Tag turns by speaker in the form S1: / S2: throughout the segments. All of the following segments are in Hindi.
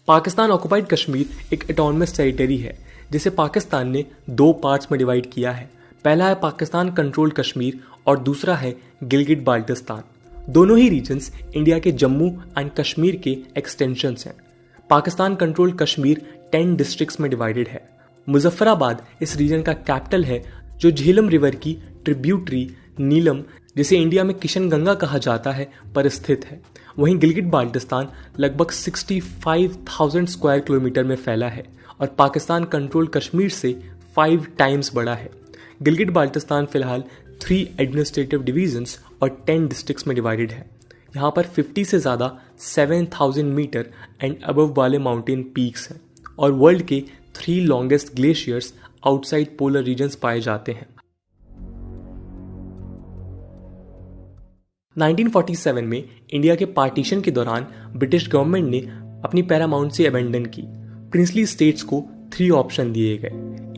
S1: पाकिस्तान ऑक्युपाइड कश्मीर एक ऑटोनमस टेरिटरी है जिसे पाकिस्तान ने दो पार्ट्स में डिवाइड किया है। पहला है पाकिस्तान कंट्रोल्ड कश्मीर और दूसरा है गिलगिट बाल्टिस्तान। दोनों ही रीजन्स इंडिया के जम्मू एंड कश्मीर के एक्सटेंशंस हैं। पाकिस्तान कंट्रोल्ड कश्मीर 10 डिस्ट्रिक्ट्स में डिवाइडेड है। मुजफ्फराबाद इस रीजन का कैपिटल है जो झेलम रिवर की ट्रिब्यूटरी नीलम, जिसे इंडिया में किशन गंगा कहा जाता है, पर स्थित है। वहीं गिलगिट बाल्टिस्तान लगभग 65,000 स्क्वायर किलोमीटर में फैला है और पाकिस्तान कंट्रोल्ड कश्मीर से 5 टाइम्स बड़ा है। गिलगिट बाल्टिस्तान फिलहाल 3 एडमिनिस्ट्रेटिव डिवीजन्स और 10 डिस्ट्रिक्ट्स में डिवाइडेड है। यहाँ पर 50 से ज़्यादा 7,000 मीटर एंड अबव वाले माउंटेन पीक्स हैं और वर्ल्ड के 3 longest glaciers outside polar regions पाए जाते हैं। 1947 में इंडिया के पार्टीशन के दौरान ब्रिटिश गवर्नमेंट ने अपनी पैरामाउंटेंसी अबेंडन की। प्रिंसली स्टेट्स को 3 ऑप्शन दिए गए,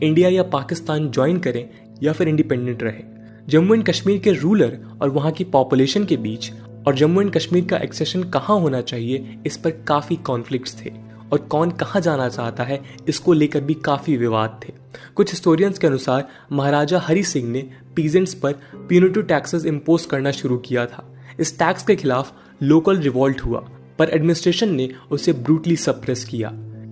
S1: इंडिया या पाकिस्तान ज्वाइन करें या फिर इंडिपेंडेंट रहे। जम्मू एंड कश्मीर के रूलर और वहां की पॉपुलेशन के बीच और जम्मू एंड कश्मीर का एक्सेशन कहाँ होना चाहिए, इस पर काफी कॉन्फ्लिक्ट्स थे और कौन कहाँ जाना चाहता है इसको लेकर भी काफी विवाद थे। कुछ हिस्टोरियंस के अनुसार महाराजा हरि सिंह ने पीजेंट्स पर प्यूनिटिव टैक्सेस इम्पोज करना शुरू किया था। इस टैक्स के खिलाफ लोकल रिवॉल्ट हुआ पर एडमिनिस्ट्रेशन ने उसे ब्रूटली सप्रेस किया।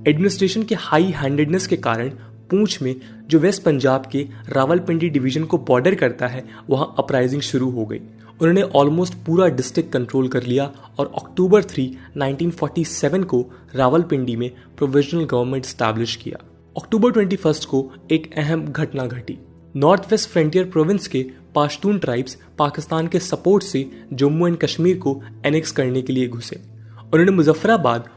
S1: एडमिनिस्ट्रेशन के हाई हैंडेडनेस के कारण पूंछ में, जो वेस्ट पंजाब के रावलपिंडी डिवीजन को बॉर्डर करता है, वहां अपराइजिंग शुरू हो गई। उन्होंने ऑलमोस्ट पूरा डिस्ट्रिक्ट कंट्रोल कर लिया और अक्टूबर 3, 1947 को रावलपिंडी में प्रोविजनल गवर्नमेंट स्टैब्लिश किया। अक्टूबर 21 को एक अहम घटना घटी। नॉर्थ वेस्ट फ्रंटियर प्रोविंस के पाश्तून ट्राइब्स पाकिस्तान के सपोर्ट से जम्मू एंड कश्मीर को एनेक्स करने के लिए घुसे। उन्होंने मुजफ्फराबाद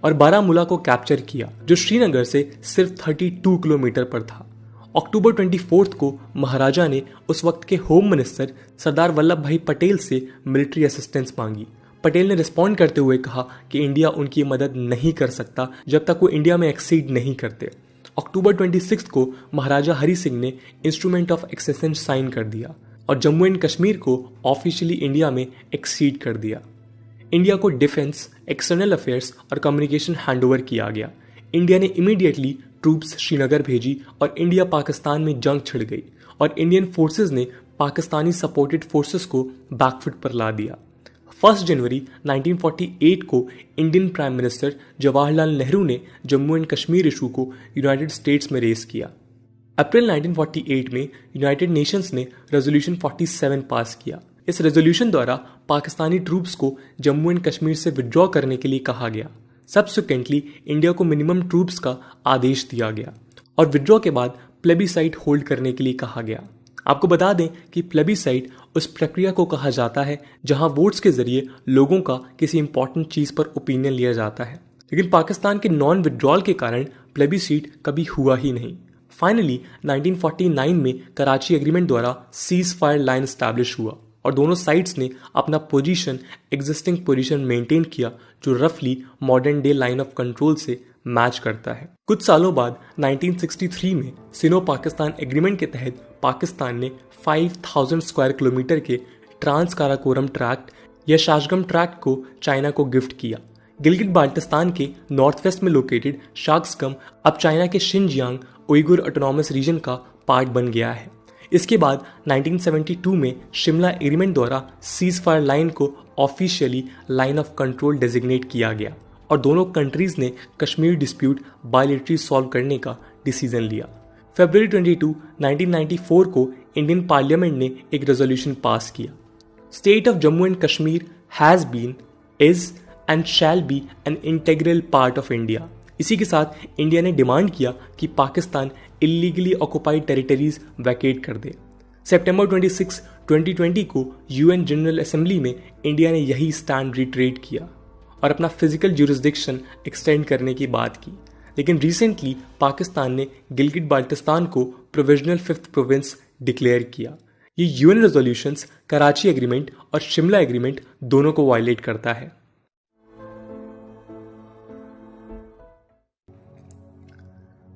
S1: और बारामूला को कैप्चर किया, जो श्रीनगर से सिर्फ 32 किलोमीटर पर था। अक्टूबर 24 को महाराजा ने उस वक्त के होम मिनिस्टर सरदार वल्लभ भाई पटेल से मिलिट्री असिस्टेंस मांगी। पटेल ने रिस्पॉन्ड करते हुए कहा कि इंडिया उनकी मदद नहीं कर सकता जब तक वो इंडिया में एक्सीड नहीं करते। अक्टूबर 26 को महाराजा हरि सिंह ने इंस्ट्रूमेंट ऑफ एक्सेशन साइन कर दिया और जम्मू एंड कश्मीर को ऑफिशियली इंडिया में एक्सीड कर दिया। इंडिया को डिफेंस, एक्सटर्नल अफेयर्स और कम्युनिकेशन हैंडओवर किया गया। इंडिया ने इमीडिएटली ट्रूप्स श्रीनगर भेजी और इंडिया पाकिस्तान में जंग छिड़ गई और इंडियन फोर्सेस ने पाकिस्तानी सपोर्टेड फोर्सेस को बैकफुट पर ला दिया। 1 जनवरी 1948 को Indian prime minister Jawaharlal Nehru ने जम्मू एंड कश्मीर इशू को यूनाइटेड स्टेट्स में रेस किया। अप्रैल 1948 में यूनाइटेड नेशंस ने रेजोल्यूशन 47 पास किया। इस रेजोल्यूशन द्वारा पाकिस्तानी ट्रूप्स को जम्मू एंड कश्मीर से विड्रॉ करने के लिए कहा गया। सब्सिक्वेंटली इंडिया को मिनिमम ट्रूप्स का आदेश दिया गया और विड्रॉ के बाद प्लेबिसाइट होल्ड करने के लिए कहा गया। आपको बता दें कि प्लेबिसाइट उस प्रक्रिया को कहा जाता है जहां वोट्स के जरिए लोगों का किसी इंपॉर्टेंट चीज पर ओपिनियन लिया जाता है, लेकिन पाकिस्तान के नॉन विड्रॉल के कारण प्लेबिसाइट कभी हुआ ही नहीं। फाइनली 1949 में कराची एग्रीमेंट द्वारा सीज फायर लाइन स्टैब्लिश हुआ और दोनों साइड्स ने अपना एग्जिस्टिंग पोजीशन मेंटेन किया, जो रफली modern day line of control से मैच करता है। कुछ सालों बाद 1963 में सिनो पाकिस्तान एग्रीमेंट के तहत पाकिस्तान ने 5,000 स्क्वायर किलोमीटर के ट्रांस काराकोरम ट्रैक्ट या शाशगम ट्रैक्ट को चाइना को गिफ्ट किया। गिलगिट बाल्टिस्तान के नॉर्थ वेस्ट में लोकेटेड शाशगम अब चाइना के शिनजियांग उइगुर ऑटोनॉमस रीजन का पार्ट बन गया है। इसके बाद 1972 में शिमला एग्रीमेंट द्वारा सीज फायर लाइन को officially line of control designate किया गया और दोनों कंट्रीज ने कश्मीर डिस्प्यूट बायलैटरली सॉल्व करने का डिसीजन लिया। फरवरी 22, 1994 को इंडियन पार्लियामेंट ने एक रेजोल्यूशन पास किया। State of Jammu and Kashmir has been, is and shall be an integral part of India. इसी के साथ इंडिया ने डिमांड किया कि Pakistan illegally occupied territories vacate कर दे। सितंबर 26, 2020 को यूएन जनरल असेंबली में इंडिया ने यही स्टैंड रिट्रेट किया और अपना फिजिकल ज्यूरिसडिक्शन एक्सटेंड करने की बात की। लेकिन रिसेंटली पाकिस्तान ने गिलगिट बाल्टिस्तान को प्रोविजनल 5th प्रोविंस डिक्लेयर किया। ये यूएन रेजोल्यूशंस, कराची एग्रीमेंट और शिमला एग्रीमेंट दोनों को वायलेट करता है।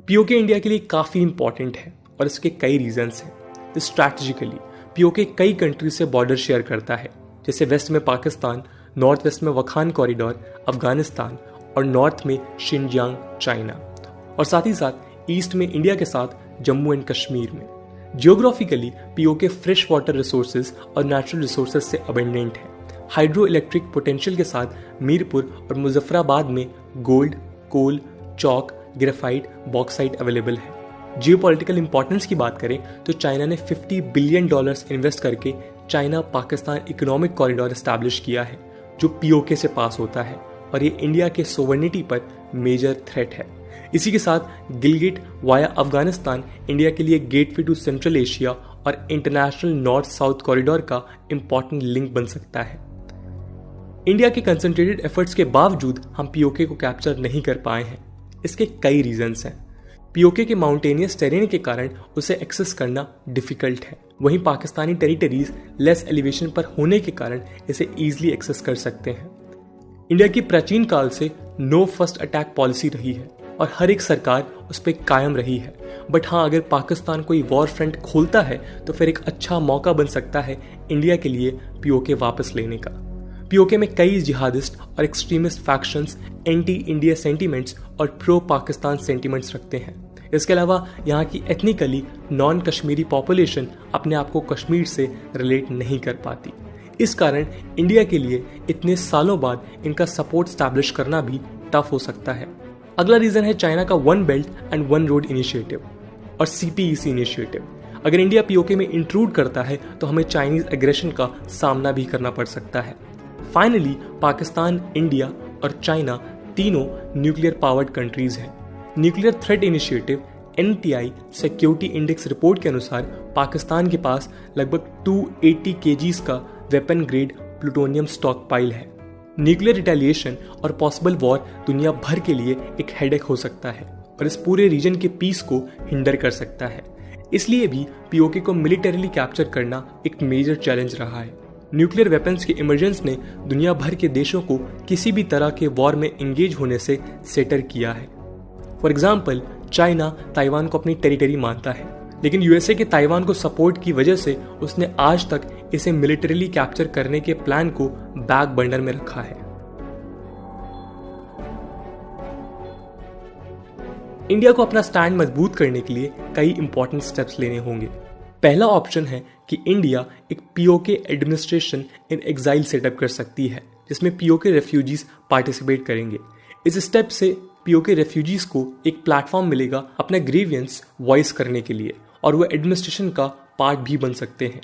S1: पीओके इंडिया के लिए काफी इंपॉर्टेंट है और इसके कई रीजंस हैं। स्ट्रैटेजिकली पीओके कई कंट्रीज से बॉर्डर शेयर करता है, जैसे वेस्ट में पाकिस्तान, नॉर्थ वेस्ट में वखान कॉरिडोर, अफगानिस्तान और नॉर्थ में शिनजियांग चाइना, और साथ ही साथ ईस्ट में इंडिया के साथ जम्मू एंड कश्मीर में। Geographically PoK fresh water resources और नेचुरल रिसोर्सेज से अबेंडेंट है। हाइड्रो इलेक्ट्रिक पोटेंशियल के साथ मीरपुर और मुजफ्फराबाद में गोल्ड, कोल, चौक, ग्रेफाइट, बॉक्साइट अवेलेबल है। जियोपॉलिटिकल इंपॉर्टेंस की बात करें तो चाइना ने $50 बिलियन इन्वेस्ट करके China Pakistan economic corridor establish किया है, जो पीओके से पास होता है, और ये इंडिया के सोवर्निटी पर मेजर थ्रेट है। इसी के साथ गिलगिट वाया अफगानिस्तान इंडिया के लिए गेटवे टू सेंट्रल एशिया और इंटरनेशनल नॉर्थ साउथ कॉरिडोर का इंपॉर्टेंट लिंक बन सकता है। इंडिया के कंसंट्रेटेड एफर्ट्स के बावजूद हम पीओके को कैप्चर नहीं कर पाए हैं। इसके कई रीजंस हैं। पीओके के माउंटेनियस टेरेन के कारण उसे एक्सेस करना डिफिकल्ट है। वहीं पाकिस्तानी टेरिटरीज लेस एलिवेशन पर होने के कारण इसे ईजिली एक्सेस कर सकते हैं। इंडिया की प्राचीन काल से नो फर्स्ट अटैक पॉलिसी रही है और हर एक सरकार उस पर कायम रही है। बट हाँ, अगर पाकिस्तान कोई वॉर फ्रंट खोलता है तो फिर एक अच्छा मौका बन सकता है इंडिया के लिए पीओके वापस लेने का। पीओके में कई जिहादिस्ट और extremist factions anti India sentiments और प्रो पाकिस्तान सेंटीमेंट्स रखते हैं। इसके अलावा यहाँ की एथनिकली नॉन कश्मीरी पॉपुलेशन अपने आप को कश्मीर से रिलेट नहीं कर पाती। इस कारण इंडिया के लिए इतने सालों बाद इनका सपोर्ट स्टैब्लिश करना भी टफ हो सकता है। अगला रीजन है चाइना का one belt and one road initiative और सीपीईसी इनिशिएटिव। अगर इंडिया पीओके में इंट्रूड करता है तो हमें चाइनीज एग्रेशन का सामना भी करना पड़ सकता है। फाइनली पाकिस्तान, इंडिया और चाइना तीनों न्यूक्लियर पावर्ड कंट्रीज हैं। Nuclear threat initiative NTI security index report के अनुसार पाकिस्तान के पास लगभग 280 kgs का weapon grade plutonium stock pile है। न्यूक्लियर रिटेलिएशन और पॉसिबल वॉर दुनिया भर के लिए एक हेडेक हो सकता है और इस पूरे रीजन के पीस को हिंडर कर सकता है। इसलिए भी पीओके को मिलिटरीली कैप्चर करना एक मेजर चैलेंज रहा है। न्यूक्लियर वेपन्स के इमरजेंस ने दुनिया भर के देशों को किसी भी तरह के वॉर में एंगेज होने से सेटर किया है। फॉर एग्जाम्पल, चाइना ताइवान को अपनी टेरिटरी मानता है, लेकिन यूएसए के ताइवान को सपोर्ट की वजह से उसने आज तक इसे मिलिटरीली कैप्चर करने के प्लान को बैक बर्नर में रखा है। इंडिया को अपना स्टैंड मजबूत करने के लिए कई इंपॉर्टेंट स्टेप्स लेने होंगे। पहला ऑप्शन है कि इंडिया एक PoK administration in exile setup कर सकती है, जिसमें पीओके रेफ्यूजीज पार्टिसिपेट करेंगे। इस स्टेप से पीओके रेफ्यूजीज को एक प्लेटफॉर्म मिलेगा अपना ग्रीवियंस वॉइस करने के लिए, और वो एडमिनिस्ट्रेशन का पार्ट भी बन सकते हैं।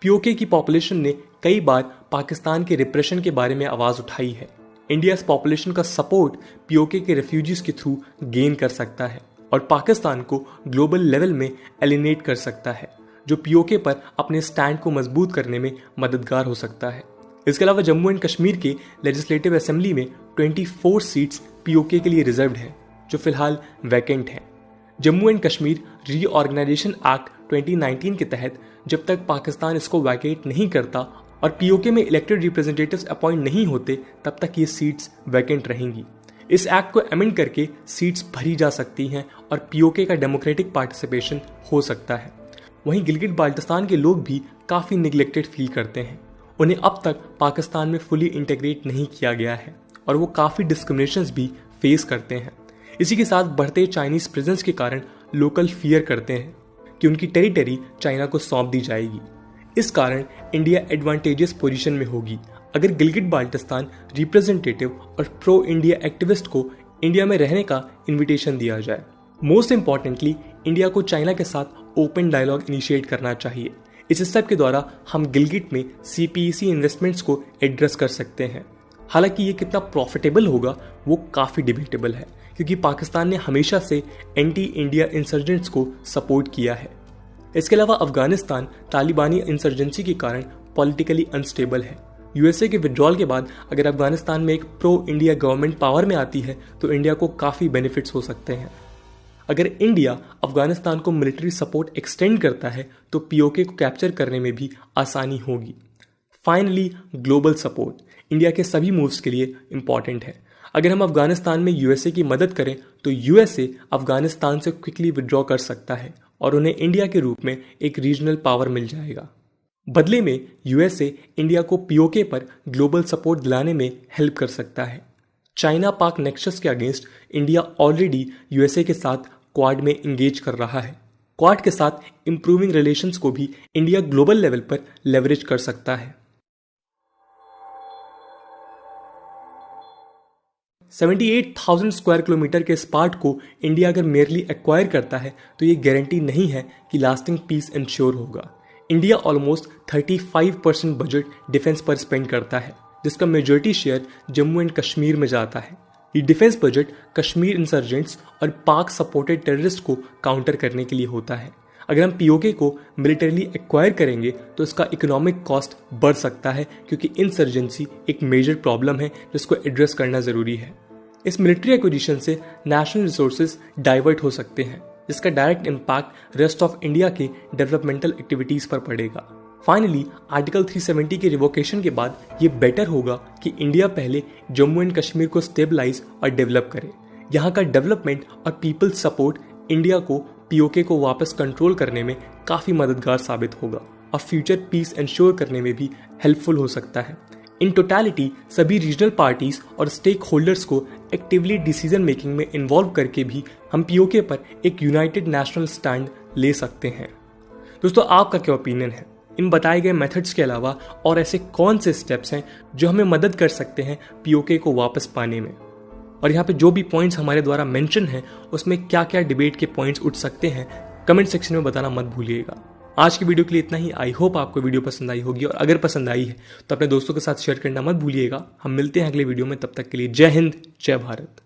S1: पीओके की पॉपुलेशन ने कई बार पाकिस्तान के रिप्रेशन के बारे में आवाज उठाई है। इंडिया इस पॉपुलेशन का सपोर्ट पीओके के रेफ्यूजीज के थ्रू गेन कर सकता है और पाकिस्तान को ग्लोबल लेवल में एलिनेट कर सकता है, जो पीओके पर अपने स्टैंड को मजबूत करने में मददगार हो सकता है। इसके अलावा जम्मू एंड कश्मीर के लेजिस्लेटिव असेंबली में 24 सीट्स पीओके के लिए रिजर्व्ड है, जो फिलहाल वैकेंट है। Jammu and Kashmir reorganisation act 2019 के तहत जब तक पाकिस्तान इसको वैकेट नहीं करता और पीओके में इलेक्टेड रिप्रेजेंटेटिव्स अपॉइंट नहीं होते, तब तक ये सीट्स वैकेंट रहेंगी। इस एक्ट को अमेंड करके सीट्स भरी जा सकती हैं और पीओके का डेमोक्रेटिक पार्टिसिपेशन हो सकता है। वहीं गिलगिट बाल्टिस्तान के लोग भी काफ़ी निगलेक्टेड फील करते हैं। उन्हें अब तक पाकिस्तान में फुली इंटीग्रेट नहीं किया गया है और वो काफ़ी डिस्क्रिमिनेशंस भी फेस करते हैं। इसी के साथ बढ़ते चाइनीज प्रेजेंस के कारण लोकल फियर करते हैं कि उनकी टेरिटरी चाइना को सौंप दी जाएगी। इस कारण इंडिया एडवांटेजियस पोजीशन में होगी अगर गिलगिट बाल्टिस्तान रिप्रेजेंटेटिव और प्रो इंडिया एक्टिविस्ट को इंडिया में रहने का इन्विटेशन दिया जाए। मोस्ट इंपॉर्टेंटली, इंडिया को चाइना के साथ ओपन डायलॉग इनिशिएट करना चाहिए। इस स्टेप के द्वारा हम गिलगिट में सीपीईसी इन्वेस्टमेंट्स को एड्रेस कर सकते हैं। हालांकि ये कितना प्रॉफिटेबल होगा वो काफ़ी डिबेटेबल है, क्योंकि पाकिस्तान ने हमेशा से एंटी इंडिया इंसर्जेंट्स को सपोर्ट किया है। इसके अलावा अफगानिस्तान तालिबानी इंसर्जेंसी के कारण पॉलिटिकली अनस्टेबल है। यूएसए के विड्रॉल के बाद अगर अफगानिस्तान में एक प्रो इंडिया गवर्नमेंट पावर में आती है तो इंडिया को काफ़ी बेनिफिट्स हो सकते हैं। अगर इंडिया अफगानिस्तान को मिलिट्री सपोर्ट एक्सटेंड करता है तो पीओके को कैप्चर करने में भी आसानी होगी। फाइनली, ग्लोबल सपोर्ट इंडिया के सभी मूव्स के लिए इंपॉर्टेंट है। अगर हम अफगानिस्तान में यूएसए की मदद करें तो यूएसए अफगानिस्तान से क्विकली विड्रॉ कर सकता है और उन्हें इंडिया के रूप में एक रीजनल पावर मिल जाएगा। बदले में यूएसए इंडिया को पीओके पर ग्लोबल सपोर्ट दिलाने में हेल्प कर सकता है। चाइना पाक नेक्सस के अगेंस्ट इंडिया ऑलरेडी यूएसए के साथ क्वाड में इंगेज कर रहा है। क्वाड के साथ इंप्रूविंग रिलेशंस को भी इंडिया ग्लोबल लेवल पर लेवरेज कर सकता है। 78,000 स्क्वायर किलोमीटर के इस पार्ट को इंडिया अगर मेयरली एक्वायर करता है तो ये गारंटी नहीं है कि लास्टिंग पीस इंश्योर होगा। इंडिया ऑलमोस्ट 35% बजट डिफेंस पर स्पेंड करता है, जिसका majority share Jammu and Kashmir में जाता है। ये डिफेंस बजट कश्मीर इंसर्जेंट्स और पाक सपोर्टेड टेररिस्ट को काउंटर करने के लिए होता है। अगर हम पीओके को मिलिटरीली एक्वायर करेंगे तो इसका इकोनॉमिक कॉस्ट बढ़ सकता है, क्योंकि इंसर्जेंसी एक मेजर प्रॉब्लम है जिसको एड्रेस करना जरूरी है। इस मिलिट्री एक्विजिशन से नेशनल रिसोर्सेज डाइवर्ट हो सकते हैं, जिसका direct impact rest of India के डेवलपमेंटल एक्टिविटीज पर पड़ेगा। फाइनली आर्टिकल 370 के रिवोकेशन के बाद ये बेटर होगा कि इंडिया पहले जम्मू एंड कश्मीर को स्टेबलाइज और डेवलप करे। यहाँ का डेवलपमेंट और पीपल सपोर्ट इंडिया को पीओके को वापस कंट्रोल करने में काफी मददगार साबित होगा और फ्यूचर पीस इंश्योर करने में भी हेल्पफुल हो सकता है। इन टोटलिटी सभी रीजनल पार्टीज और स्टेक होल्डर्स को एक्टिवली डिसीजन मेकिंग में इन्वॉल्व करके भी हम पीओके पर एक यूनाइटेड नेशनल स्टैंड ले सकते हैं। दोस्तों, आपका क्या ओपिनियन है? इन बताए गए मेथड्स के अलावा और ऐसे कौन से स्टेप्स हैं जो हमें मदद कर सकते हैं पीओके को वापस पाने में? और यहाँ पे जो भी पॉइंट्स हमारे द्वारा मेंशन हैं उसमें क्या क्या डिबेट के पॉइंट्स उठ सकते हैं, कमेंट सेक्शन में बताना मत भूलिएगा। आज की वीडियो के लिए इतना ही। आई होप आपको वीडियो पसंद आई होगी, और अगर पसंद आई है तो अपने दोस्तों के साथ शेयर करना मत भूलिएगा। हम मिलते हैं अगले वीडियो में, तब तक के लिए जय हिंद, जय भारत।